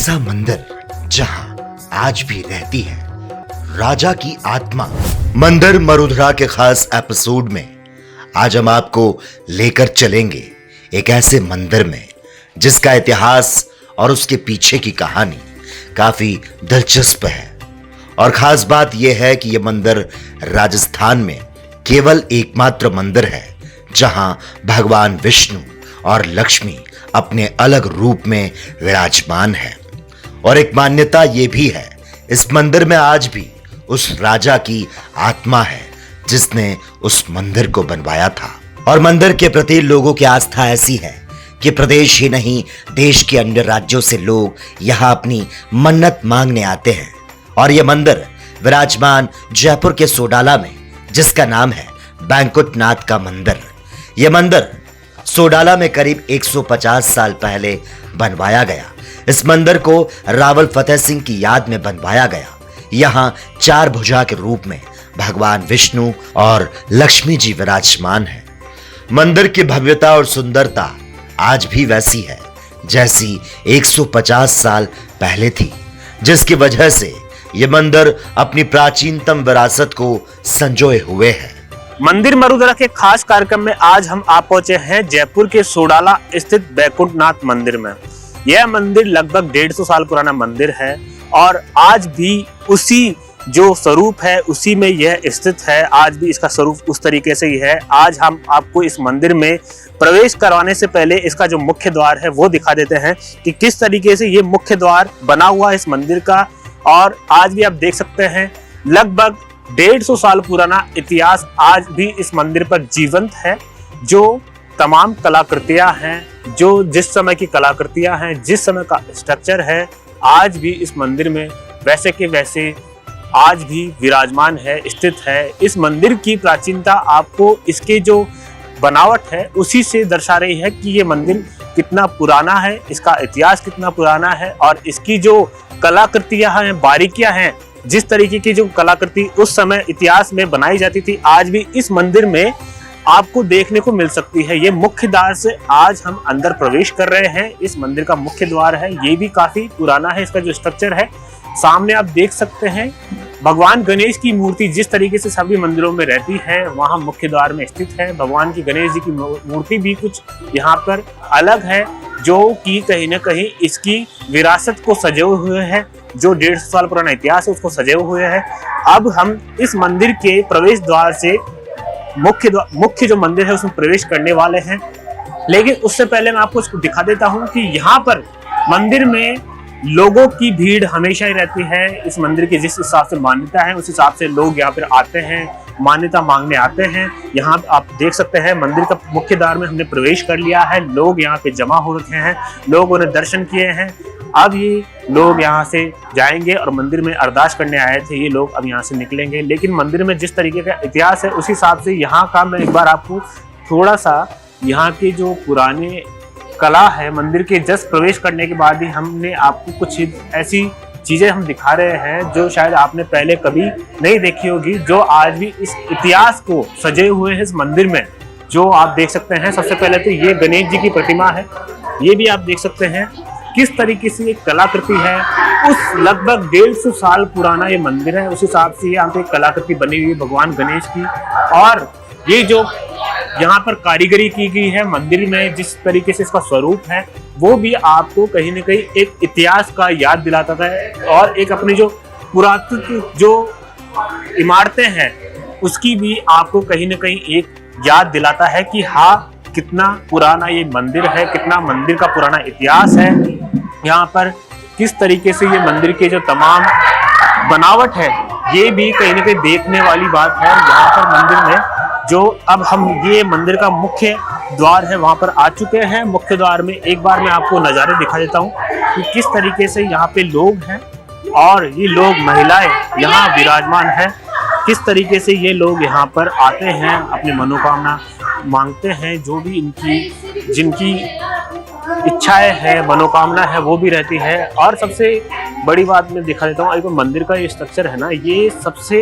ऐसा मंदिर जहां आज भी रहती है राजा की आत्मा। मंदिर मरुधरा के खास एपिसोड में आज हम आपको लेकर चलेंगे एक ऐसे मंदिर में जिसका इतिहास और उसके पीछे की कहानी काफी दिलचस्प है। और खास बात यह है कि यह मंदिर राजस्थान में केवल एकमात्र मंदिर है जहां भगवान विष्णु और लक्ष्मी अपने अलग रूप में विराजमान है। और एक मान्यता यह भी है, इस मंदिर में आज भी उस राजा की आत्मा है जिसने उस मंदिर को बनवाया था। और मंदिर के प्रति लोगों की आस्था ऐसी है कि प्रदेश ही नहीं देश के अन्य राज्यों से लोग यहां अपनी मन्नत मांगने आते हैं। और यह मंदिर विराजमान जयपुर के सोडाला में, जिसका नाम है बैंकुटनाथ का मंदिर। यह मंदिर सोडाला में करीब 150 साल पहले बनवाया गया। इस मंदिर को रावल फतेह सिंह की याद में बनवाया गया। यहाँ 4 भुजा के रूप में भगवान विष्णु और लक्ष्मी जी विराजमान है। मंदिर की भव्यता और सुंदरता आज भी वैसी है जैसी 150 साल पहले थी, जिसकी वजह से यह मंदिर अपनी प्राचीनतम विरासत को संजोए हुए है। मंदिर मरुधरा के खास कार्यक्रम में आज हम आप पहुंचे हैं जयपुर के सोडाला स्थित बैंकुटनाथ मंदिर में। यह मंदिर लगभग 150 साल पुराना मंदिर है और आज भी उसी जो स्वरूप है उसी में यह स्थित है। आज भी इसका स्वरूप उस तरीके से ही है। आज हम आपको इस मंदिर में प्रवेश करवाने से पहले इसका जो मुख्य द्वार है वो दिखा देते हैं कि किस तरीके से ये मुख्य द्वार बना हुआ है इस मंदिर का। और आज भी आप देख सकते हैं लगभग 150 साल पुराना इतिहास आज भी इस मंदिर पर जीवंत है। जो तमाम कलाकृतियां हैं, जो जिस समय की कलाकृतियां हैं, जिस समय का स्ट्रक्चर है, आज भी इस मंदिर में वैसे के वैसे आज भी विराजमान है, स्थित है। इस मंदिर की प्राचीनता आपको इसके जो बनावट है उसी से दर्शा रही है कि ये मंदिर कितना पुराना है, इसका इतिहास कितना पुराना है। और इसकी जो कलाकृतियां हैं, बारीकियां हैं, जिस तरीके की जो कलाकृति उस समय इतिहास में बनाई जाती थी, आज भी इस मंदिर में आपको देखने को मिल सकती है। ये मुख्य द्वार से आज हम अंदर प्रवेश कर रहे हैं। इस मंदिर का मुख्य द्वार है, ये भी काफी पुराना है। इसका जो स्ट्रक्चर है सामने आप देख सकते हैं। भगवान गणेश की मूर्ति जिस तरीके से सभी मंदिरों में रहती है वहां मुख्य द्वार में स्थित है। भगवान की गणेश जी की मूर्ति भी कुछ यहाँ पर अलग है, जो कि कहीं ना कहीं इसकी विरासत को सजे हुए है। जो 150 साल पुराना इतिहास है उसको सजे हुए है। अब हम इस मंदिर के प्रवेश द्वार से मुख्य जो मंदिर है उसमें प्रवेश करने वाले हैं। लेकिन उससे पहले मैं आपको इसको दिखा देता हूँ कि यहाँ पर मंदिर में लोगों की भीड़ हमेशा ही रहती है। इस मंदिर की जिस हिसाब से मान्यता है उस हिसाब से लोग यहाँ पर आते हैं, मान्यता मांगने आते हैं। यहाँ आप देख सकते हैं मंदिर का मुख्य द्वार में हमने प्रवेश कर लिया है। लोग यहाँ पे जमा हो रखे हैं, लोगों ने दर्शन किए हैं। अब ये लोग यहाँ से जाएंगे और मंदिर में अरदास करने आए थे ये लोग अब यहाँ से निकलेंगे। लेकिन मंदिर में जिस तरीके का इतिहास है उस हिसाब से यहाँ का मैं एक बार आपको थोड़ा सा यहाँ के जो पुराने कला है, मंदिर के जस्ट प्रवेश करने के बाद ही हमने आपको कुछ ऐसी चीजें हम दिखा रहे हैं जो शायद आपने पहले कभी नहीं देखी होगी, जो आज भी इस इतिहास को सजे हुए हैं इस मंदिर में। जो आप देख सकते हैं सबसे पहले तो ये गणेश जी की प्रतिमा है। ये भी आप देख सकते हैं किस तरीके से ये कलाकृति है। उस लगभग 150 साल पुराना ये मंदिर है, उस हिसाब से यहाँ पे कलाकृति बनी हुई है भगवान गणेश की। और ये जो यहाँ पर कारीगरी की गई है मंदिर में, जिस तरीके से इसका स्वरूप है वो भी आपको कहीं ना कहीं एक इतिहास का याद दिलाता है। और एक अपनी जो पुरातन जो इमारतें हैं उसकी भी आपको कहीं ना कहीं एक याद दिलाता है कि हाँ कितना पुराना ये मंदिर है, कितना मंदिर का पुराना इतिहास है। यहाँ पर किस तरीके से ये मंदिर के जो तमाम बनावट है ये भी कहीं ना कहीं देखने वाली बात है। यहाँ पर मंदिर में जो अब हम ये मंदिर का मुख्य द्वार है वहां पर आ चुके हैं। मुख्य द्वार में एक बार मैं आपको नज़ारे दिखा देता हूँ कि किस तरीके से यहाँ पे लोग हैं और ये लोग महिलाएं यहाँ विराजमान है। किस तरीके से ये लोग यहाँ पर आते हैं, अपनी मनोकामना मांगते हैं, जो भी इनकी जिनकी इच्छाएं है, मनोकामना है वो भी रहती है। और सबसे बड़ी बात मैं दिखा देता हूँ, एक मंदिर का ये स्ट्रक्चर है ना, ये सबसे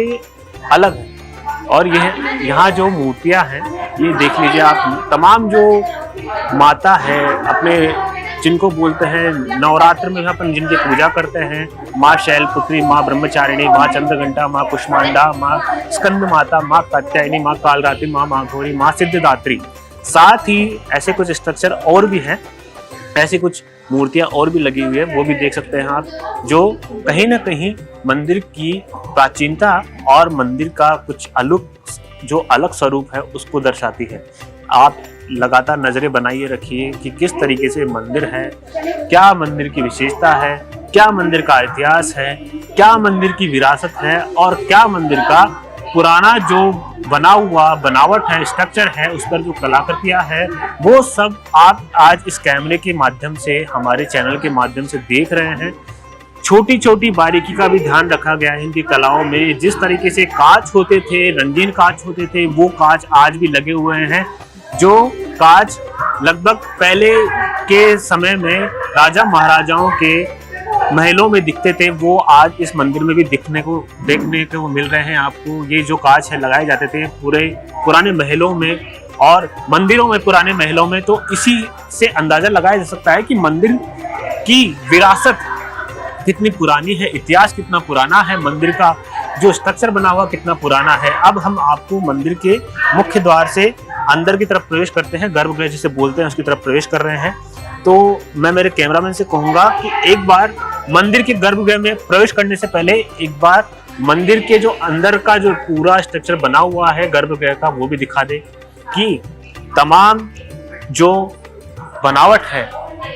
अलग है। और यह यहाँ जो मूर्तियाँ हैं ये देख लीजिए आप, तमाम जो माता है अपने जिनको बोलते हैं नवरात्र में अपन जिनकी पूजा करते हैं, माँ शैलपुत्री, माँ ब्रह्मचारिणी, माँ चंद्रघंटा, माँ कुष्मांडा, माँ स्कंद माता, माँ कात्यायनी, माँ कालरात्रि, माँ माघोरी, माँ सिद्धिदात्री। साथ ही ऐसे कुछ स्ट्रक्चर और भी हैं, ऐसी कुछ मूर्तियां और भी लगी हुई है, वो भी देख सकते हैं आप, जो कहीं ना कहीं मंदिर की प्राचीनता और मंदिर का कुछ अलग स्वरूप है उसको दर्शाती है। आप लगातार नजरें बनाइए रखिए कि किस तरीके से मंदिर है, क्या मंदिर की विशेषता है, क्या मंदिर का इतिहास है, क्या मंदिर की विरासत है और क्या मंदिर का पुराना जो बना हुआ बनावट है, स्ट्रक्चर है, उस पर जो कलाकृतियां है, वो सब आप आज इस कैमरे के माध्यम से, हमारे चैनल के माध्यम से देख रहे हैं। छोटी छोटी बारीकी का भी ध्यान रखा गया है इनकी कलाओं में। जिस तरीके से कांच होते थे, रंगीन कांच होते थे, वो कांच आज भी लगे हुए हैं। जो कांच लगभग पहले के समय में राजा महाराजाओं के महलों में दिखते थे, वो आज इस मंदिर में भी देखने को मिल रहे हैं आपको। ये जो कांच है लगाए जाते थे पूरे पुराने महलों में और मंदिरों में, पुराने महलों में, तो इसी से अंदाजा लगाया जा सकता है कि मंदिर की विरासत कितनी पुरानी है, इतिहास कितना पुराना है, मंदिर का जो स्ट्रक्चर बना हुआ कितना पुराना है। अब हम आपको मंदिर के मुख्य द्वार से अंदर की तरफ प्रवेश करते हैं, गर्भगृह जिसे बोलते हैं उसकी तरफ प्रवेश कर रहे हैं। तो मैं मेरे कैमरामैन से कहूंगा कि एक बार मंदिर के गर्भगृह में प्रवेश करने से पहले एक बार मंदिर के जो अंदर का जो पूरा स्ट्रक्चर बना हुआ है गर्भगृह का, वो भी दिखा दे कि तमाम जो बनावट है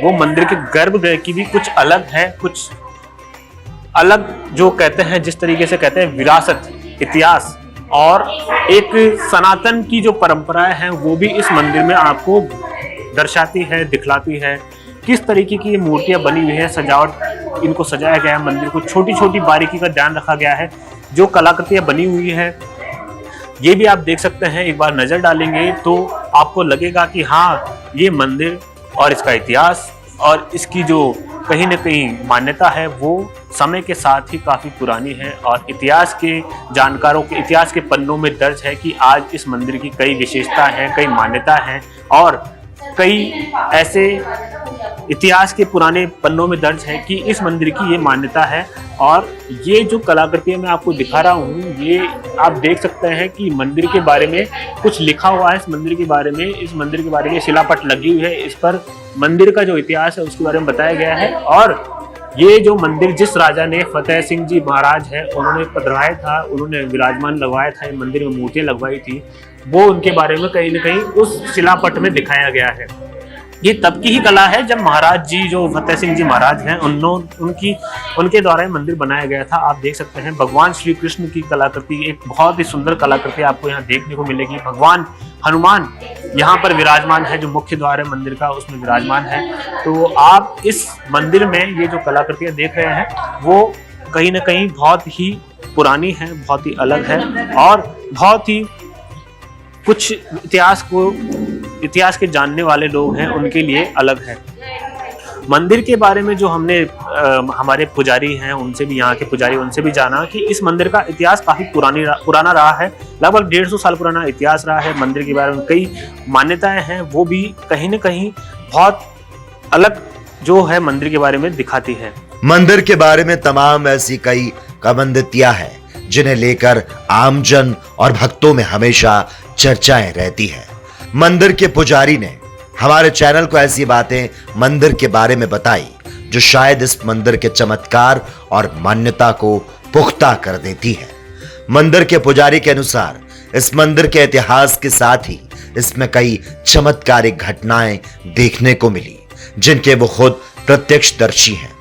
वो मंदिर के गर्भगृह की भी कुछ अलग है, कुछ अलग जो कहते हैं, जिस तरीके से कहते हैं विरासत, इतिहास और एक सनातन की जो परंपराएं हैं वो भी इस मंदिर में आपको दर्शाती है, दिखलाती है। किस तरीके की ये मूर्तियां बनी हुई है, सजावट इनको सजाया गया है, मंदिर को छोटी छोटी बारीकी का ध्यान रखा गया है। जो कलाकृतियां बनी हुई है ये भी आप देख सकते हैं, एक बार नजर डालेंगे तो आपको लगेगा कि हाँ, ये मंदिर और इसका इतिहास और इसकी जो कहीं न कहीं मान्यता है वो समय के साथ ही काफ़ी पुरानी है और इतिहास के जानकारों के इतिहास के पन्नों में दर्ज है कि आज इस मंदिर की कई विशेषता हैं, कई मान्यता हैं और कई ऐसे इतिहास के पुराने पन्नों में दर्ज है कि इस मंदिर की ये मान्यता है। और ये जो कलाकृतियां मैं आपको दिखा रहा हूँ, ये आप देख सकते हैं कि मंदिर के बारे में कुछ लिखा हुआ है। इस मंदिर के बारे में शिलापट लगी हुई है, इस पर मंदिर का जो इतिहास है उसके बारे में बताया गया है। और ये जो मंदिर जिस राजा ने, फतेह सिंह जी महाराज है, उन्होंने पधराया था, उन्होंने विराजमान लगवाया था, ये मंदिर में मूर्तियां लगवाई थी, वो उनके बारे में कहीं न कहीं उस शिलापट में दिखाया गया है। ये तब की ही कला है जब महाराज जी, जो फतेह सिंह जी महाराज हैं, उनके द्वारा ये मंदिर बनाया गया था। आप देख सकते हैं भगवान श्री कृष्ण की कलाकृति, एक बहुत ही सुंदर कलाकृति आपको यहाँ देखने को मिलेगी। भगवान हनुमान यहाँ पर विराजमान है, जो मुख्य द्वार है मंदिर का उसमें विराजमान है। तो आप इस मंदिर में ये जो कलाकृतियाँ देख रहे हैं वो कहीं ना कहीं बहुत ही पुरानी है, बहुत ही अलग है और बहुत ही कुछ इतिहास के जानने वाले लोग हैं उनके लिए अलग है। मंदिर के बारे में जो हमने हमारे पुजारी हैं उनसे भी, यहाँ के पुजारी, उनसे भी जाना कि इस मंदिर का इतिहास काफ़ी पुराना रहा है, लगभग 150 साल पुराना इतिहास रहा है। मंदिर के बारे में कई मान्यताएं हैं, वो भी कहीं न कहीं बहुत अलग जो है मंदिर के बारे में दिखाती है। मंदिर के बारे में तमाम ऐसी कई किंवदंतियां हैं जिन्हें लेकर आमजन और भक्तों में हमेशा चर्चाएं रहती है। मंदिर के पुजारी ने हमारे चैनल को ऐसी बातें मंदिर के बारे में बताई जो शायद इस मंदिर के चमत्कार और मान्यता को पुख्ता कर देती है। मंदिर के पुजारी के अनुसार इस मंदिर के इतिहास के साथ ही इसमें कई चमत्कारिक घटनाएं देखने को मिली जिनके वो खुद प्रत्यक्षदर्शी हैं।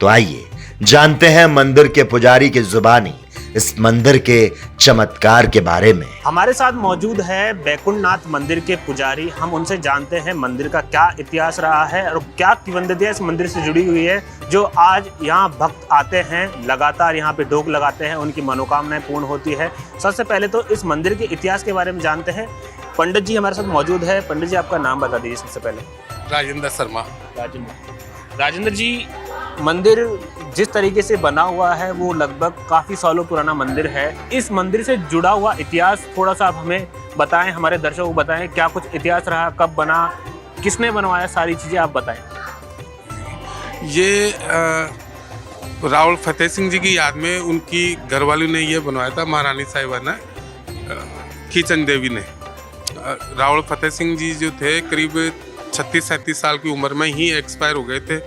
तो आइए जानते हैं मंदिर के पुजारी की जुबानी इस मंदिर के चमत्कार के बारे में। हमारे साथ मौजूद है बैकुंठनाथ मंदिर के पुजारी। हम उनसे जानते हैं मंदिर का क्या इतिहास रहा है और क्या किंवदंतियां इस मंदिर से जुड़ी हुई है, जो आज यहाँ भक्त आते हैं, लगातार यहाँ पे ढोक लगाते हैं, उनकी मनोकामनाएं पूर्ण होती है। सबसे पहले तो इस मंदिर के इतिहास के बारे में जानते हैं। पंडित जी हमारे साथ मौजूद है। पंडित जी आपका नाम बता दीजिए सबसे पहले। राजेंद्र शर्मा। राजेंद्र जी, मंदिर जिस तरीके से बना हुआ है वो लगभग काफ़ी सालों पुराना मंदिर है। इस मंदिर से जुड़ा हुआ इतिहास थोड़ा सा आप हमें बताएं, हमारे दर्शकों को बताएं, क्या कुछ इतिहास रहा, कब बना, किसने बनवाया, सारी चीज़ें आप बताएं। ये रावल फतेह सिंह जी की याद में उनकी घरवाली ने ये बनवाया था, महारानी साहिबा ने, खीचन देवी ने। रावल फतेह सिंह जी जो थे करीब 36-37 साल की उम्र में ही एक्सपायर हो गए थे।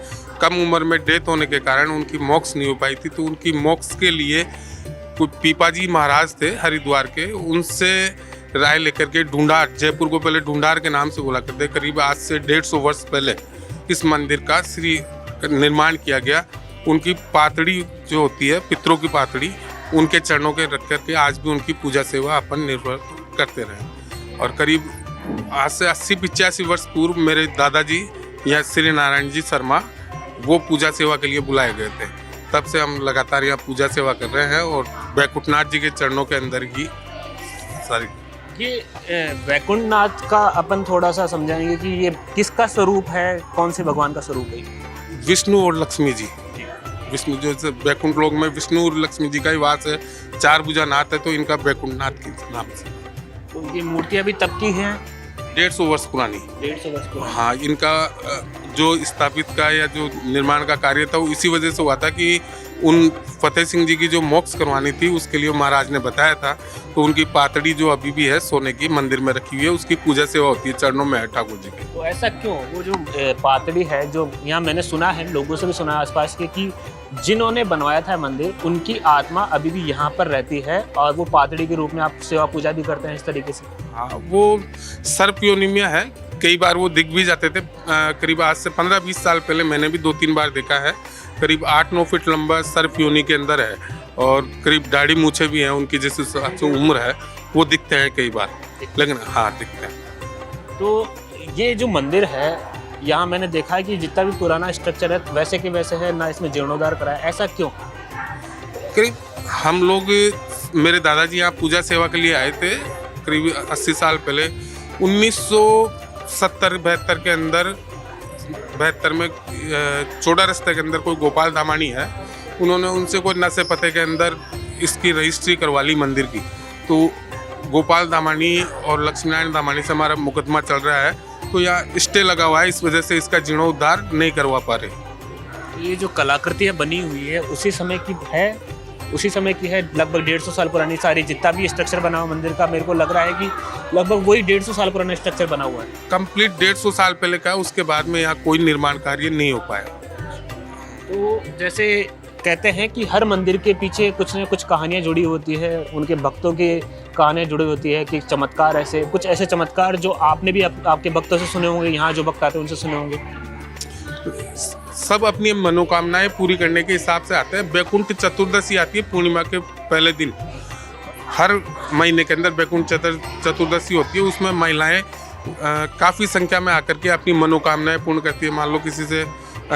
कम उम्र में डेथ होने के कारण उनकी मोक्ष नहीं हो पाई थी, तो उनकी मोक्ष के लिए कुछ पीपाजी महाराज थे हरिद्वार के, उनसे राय लेकर के ढूंढार, जयपुर को पहले ढूंढार के नाम से बोला करते, करीब आज से 150 वर्ष पहले इस मंदिर का निर्माण किया गया। उनकी पातड़ी जो होती है, पितरों की पातड़ी, उनके चरणों के रख करके आज भी उनकी पूजा सेवा अपन निर्भर करते रहे। और करीब आज से 80-85 वर्ष पूर्व मेरे दादाजी या श्री नारायण जी शर्मा वो पूजा सेवा के लिए बुलाए गए थे। तब से हम लगातार यहाँ पूजा सेवा कर रहे हैं और वैकुंठनाथ जी के चरणों के अंदर ही सारी। ये वैकुंठनाथ का अपन थोड़ा सा समझाएंगे कि ये किसका स्वरूप है, कौन से भगवान का स्वरूप है? विष्णु और लक्ष्मी जी। विष्णु जो वैकुंठ लोक में विष्णु और लक्ष्मी जी का ही वास है, 4 भुजा नाथ है, तो इनका वैकुंठनाथ के नाम से। तो ये मूर्ति अभी तब की है? 150 वर्ष पुरानी। 150 वर्ष पुरानी। हाँ, इनका जो स्थापित का या जो निर्माण का कार्य था वो इसी वजह से हुआ था कि उन फतेह सिंह जी की जो मोक्ष करवानी थी उसके लिए महाराज ने बताया था। तो उनकी पातड़ी जो अभी भी है सोने की मंदिर में रखी हुई है, उसकी पूजा सेवा होती है, चरणों में है ठाकुर जी के। तो ऐसा क्यों? वो जो पातड़ी है, जो यहाँ मैंने सुना है, लोगों से भी सुना है आसपास के, कि जिन्होंने बनवाया था मंदिर उनकी आत्मा अभी भी यहाँ पर रहती है और वो पातड़ी के रूप में आप सेवा पूजा भी करते हैं इस तरीके से। हाँ, वो सर्प योनि में है, कई बार वो दिख भी जाते थे। करीब आज से 15-20 साल पहले मैंने भी 2-3 बार देखा है। करीब 8-9 फीट लंबा सर्प योनि के अंदर है और करीब दाढ़ी मूछे भी हैं उनकी, जैसे उम्र है, वो दिखते हैं कई बार, लेकिन हाँ दिखते हैं। तो ये जो मंदिर है यहाँ मैंने देखा है कि जितना भी पुराना स्ट्रक्चर है वैसे के वैसे है, ना इसमें जीर्णोद्धार करा है, ऐसा क्यों? करीब हम लोग, मेरे दादाजी यहाँ पूजा सेवा के लिए आए थे करीब 80 साल पहले। 1970-72 के अंदर, 72 में चौड़ा रास्ते के अंदर कोई गोपाल धामानी है, उन्होंने उनसे कोई नशे पते के अंदर इसकी रजिस्ट्री करवा ली मंदिर की। तो गोपाल धामानी और लक्ष्मीनारायण धामानी से हमारा मुकदमा चल रहा है, तो यहाँ स्टे लगा हुआ है, इस वजह से इसका जीर्णोद्धार नहीं करवा पा रहे। ये जो कलाकृतियाँ बनी हुई है उसी समय की है, उसी समय की है, लगभग 150 साल पुरानी। सारी जितना भी स्ट्रक्चर बना हुआ मंदिर का, मेरे को लग रहा है कि लगभग वही 150 साल पुराना स्ट्रक्चर बना हुआ है। कंप्लीट 150 साल पहले का, उसके बाद में यहाँ कोई निर्माण कार्य नहीं हो पाया। तो जैसे कहते हैं कि हर मंदिर के पीछे कुछ न कुछ कहानियाँ जुड़ी होती है, उनके भक्तों की कहानियाँ जुड़ी होती है, कि चमत्कार, ऐसे कुछ ऐसे चमत्कार जो आपने भी आपके भक्तों से सुने होंगे, यहाँ जो भक्त आते हैं उनसे सुने होंगे। सब अपनी मनोकामनाएं पूरी करने के हिसाब से आते हैं। वैकुंठ चतुर्दशी आती है पूर्णिमा के पहले दिन, हर महीने के अंदर वैकुंठ चतुर्दशी होती है। उसमें महिलाएं काफ़ी संख्या में आकर के अपनी मनोकामनाएं पूर्ण करती है। मान लो किसी से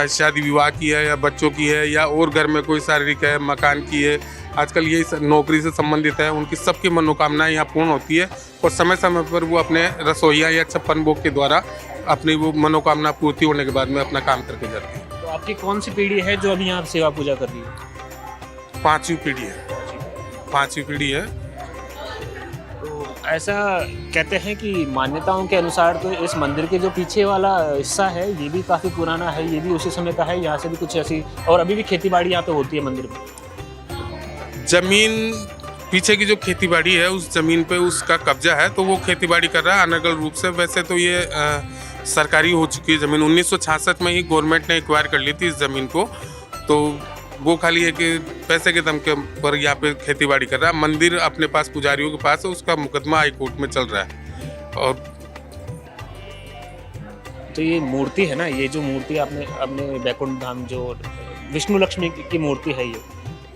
शादी विवाह की है, या बच्चों की है, या और घर में कोई शारीरिक है, मकान की है, आजकल यही नौकरी से संबंधित है, उनकी सबकी मनोकामनाएं यहाँ पूर्ण होती है। और समय समय पर वो अपने रसोइया या 56 भोग के द्वारा अपनी वो मनोकामना पूर्ति होने के बाद में अपना काम करके जाती है। तो आपकी कौन सी पीढ़ी है जो अभी यहाँ सेवा पूजा कर रही है? 5वीं पीढ़ी है, 5वीं पीढ़ी है। तो ऐसा कहते हैं कि मान्यताओं के अनुसार तो इस मंदिर के जो पीछे वाला हिस्सा है ये भी काफ़ी पुराना है, ये भी उसी समय का है, यहाँ से भी कुछ ऐसी, और अभी भी खेती बाड़ी यहाँ पे होती है मंदिर में। जमीन पीछे की जो खेती बाड़ी है, उस जमीन पे उसका कब्जा है, तो वो खेती बाड़ी कर रहा है अनर्गल रूप से। वैसे तो ये सरकारी हो चुकी है ज़मीन, 1966 में ही गवर्नमेंट ने एक्वायर कर ली थी इस ज़मीन को। तो वो खाली है कि पैसे के दम के पर यहाँ पे खेती बाड़ी कर रहा है। मंदिर अपने पास पुजारियों के पास है, उसका मुकदमा हाई कोर्ट में चल रहा है। और तो ये मूर्ति है ना, ये जो मूर्ति आपने अपने वैकुंठ धाम जो विष्णु लक्ष्मी की मूर्ति है, ये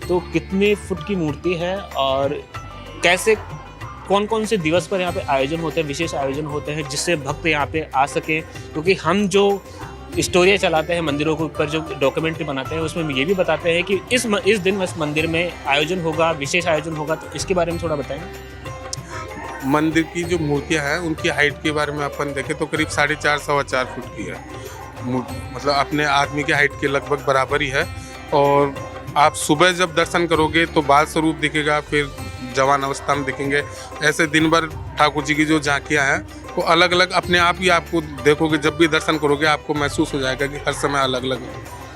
तो कितने फुट की मूर्ति है और कैसे, कौन कौन से दिवस पर यहाँ पे आयोजन होते हैं, विशेष आयोजन होते हैं जिससे भक्त यहाँ पे आ सके? क्योंकि हम जो स्टोरियाँ चलाते हैं मंदिरों के ऊपर, जो डॉक्यूमेंट्री बनाते हैं, उसमें ये भी बताते हैं कि इस दिन इस मंदिर में आयोजन होगा, विशेष आयोजन होगा। तो इसके बारे में थोड़ा बताएंगे। मंदिर की जो मूर्तियाँ हैं उनकी हाइट के बारे में अपन देखें तो करीब 4.5-4.25 फुट की है। मतलब अपने आदमी के हाइट के लगभग बराबर ही है। और आप सुबह जब दर्शन करोगे तो बाल स्वरूप दिखेगा, फिर जवान अवस्था में दिखेंगे। ऐसे दिन भर ठाकुर जी की जो झांकियाँ हैं वो अलग अलग अपने आप ही आपको देखोगे, जब भी दर्शन करोगे आपको महसूस हो जाएगा कि हर समय अलग अलग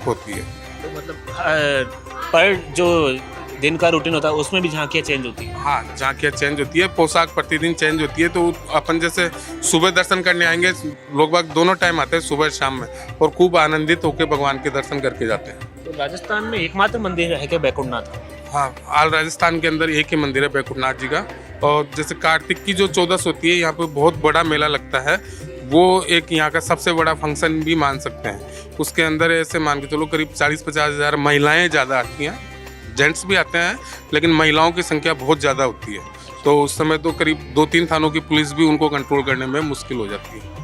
होती है। तो मतलब पर जो दिन का रूटीन होता है उसमें भी झांकियाँ चेंज होती है। हाँ, झांकियाँ चेंज होती है, पोशाक प्रतिदिन चेंज होती है। तो अपन जैसे सुबह दर्शन करने आएंगे, लोग बाग दोनों टाइम आते हैं, सुबह शाम में, और खूब आनंदित होकर भगवान के दर्शन करके जाते हैं। तो राजस्थान में एकमात्र मंदिर है क्या बैकुंठनाथ? हाँ, ऑल राजस्थान के अंदर एक ही मंदिर है बैकुंठनाथ जी का। और जैसे कार्तिक की जो 14 होती है, यहाँ पे बहुत बड़ा मेला लगता है। वो एक यहाँ का सबसे बड़ा फंक्शन भी मान सकते हैं। उसके अंदर ऐसे मान के चलो करीब 40-50 हज़ार महिलाएं ज़्यादा आती हैं, जेंट्स भी आते हैं, लेकिन महिलाओं की संख्या बहुत ज़्यादा होती है। तो उस समय तो करीब 2-3 थानों की पुलिस भी उनको कंट्रोल करने में मुश्किल हो जाती है।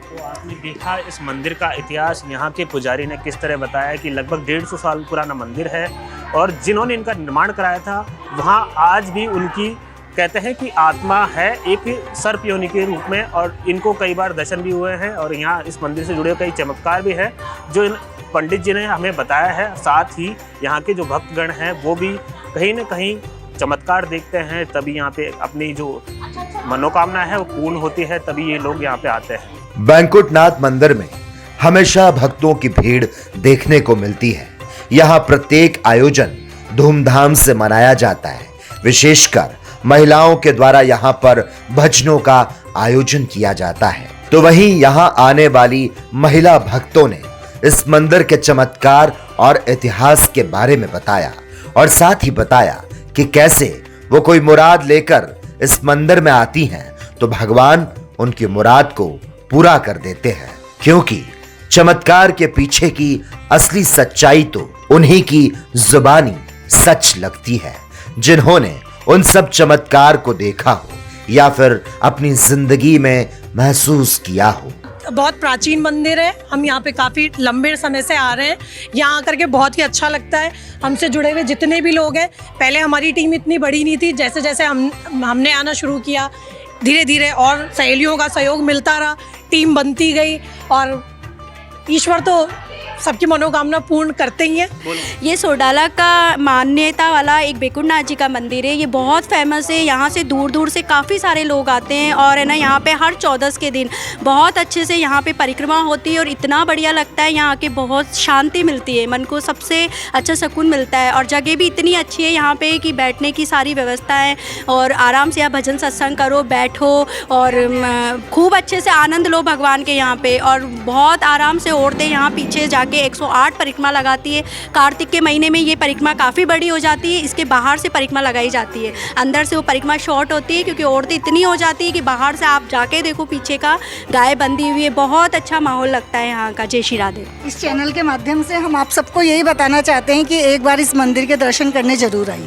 तो आपने देखा इस मंदिर का इतिहास, यहाँ के पुजारी ने किस तरह बताया कि लगभग 150 साल पुराना मंदिर है, और जिन्होंने इनका निर्माण कराया था वहाँ आज भी उनकी कहते हैं कि आत्मा है एक सर्प योनि के रूप में, और इनको कई बार दर्शन भी हुए हैं। और यहाँ इस मंदिर से जुड़े कई चमत्कार भी है जो इन पंडित जी ने हमें बताया है। साथ ही यहाँ के जो भक्तगण हैं वो भी कहीं न कहीं चमत्कार देखते हैं, तभी यहाँ पे अपनी जो मनोकामना है वो पूर्ण होती है, तभी ये लोग यहाँ पे आते हैं। बैकुंठनाथ मंदिर में हमेशा भक्तों की भीड़ देखने को मिलती है। यहाँ प्रत्येक आयोजन धूमधाम से मनाया जाता है। विशेषकर महिलाओं के द्वारा यहाँ पर भजनों का आयोजन किया जाता है। तो वहीं यहाँ आने वाली महिला भक्तों ने इस मंदिर के चमत्कार और इतिहास के बारे में बताया, और साथ ही बताया कि कैसे वो कोई मुराद लेकर इस मंदिर में आती हैं तो भगवान उनकी मुराद को पूरा कर देते हैं, क्योंकि चमत्कार के पीछे की असली सच्चाई तो उन्हीं की जुबानी सच लगती है, जिन्होंने उन सब चमत्कार को देखा हो या फिर अपनी जिंदगी में महसूस किया हो। बहुत प्राचीन मंदिर है, हम यहाँ पे काफ़ी लंबे समय से आ रहे हैं। यहाँ आकर के बहुत ही अच्छा लगता है। हमसे जुड़े हुए जितने भी लोग हैं, पहले हमारी टीम इतनी बड़ी नहीं थी, जैसे जैसे हमने आना शुरू किया, धीरे धीरे और सहेलियों का सहयोग मिलता रहा, टीम बनती गई, और ईश्वर तो सबकी मनोकामना पूर्ण करते ही हैं। ये सोडाला का मान्यता वाला एक बैकुंठनाथ जी का मंदिर है। ये बहुत फेमस है, यहाँ से दूर दूर से काफ़ी सारे लोग आते हैं, और है ना यहाँ पे हर 14 के दिन बहुत अच्छे से यहाँ पे परिक्रमा होती है, और इतना बढ़िया लगता है। यहाँ आके बहुत शांति मिलती है, मन को सबसे अच्छा सुकून मिलता है, और जगह भी इतनी अच्छी है यहाँ पे कि बैठने की सारी व्यवस्था है, और आराम से आप भजन सत्संग करो, बैठो, और खूब अच्छे से आनंद लो भगवान के यहाँ पे। और बहुत आराम से औरतें यहाँ पीछे जाके 108 परिक्रमा लगाती है। कार्तिक के महीने में ये परिक्रमा काफ़ी बड़ी हो जाती है, इसके बाहर से परिक्रमा लगाई जाती है, अंदर से वो परिक्रमा शॉर्ट होती है, क्योंकि औरतें इतनी हो जाती है कि बाहर से आप जाके देखो पीछे का गाय बंधी हुई है। बहुत अच्छा माहौल लगता है यहाँ का। जय श्री राधे। इस चैनल के माध्यम से हम आप सबको यही बताना चाहते हैं कि एक बार इस मंदिर के दर्शन करने जरूर आइए।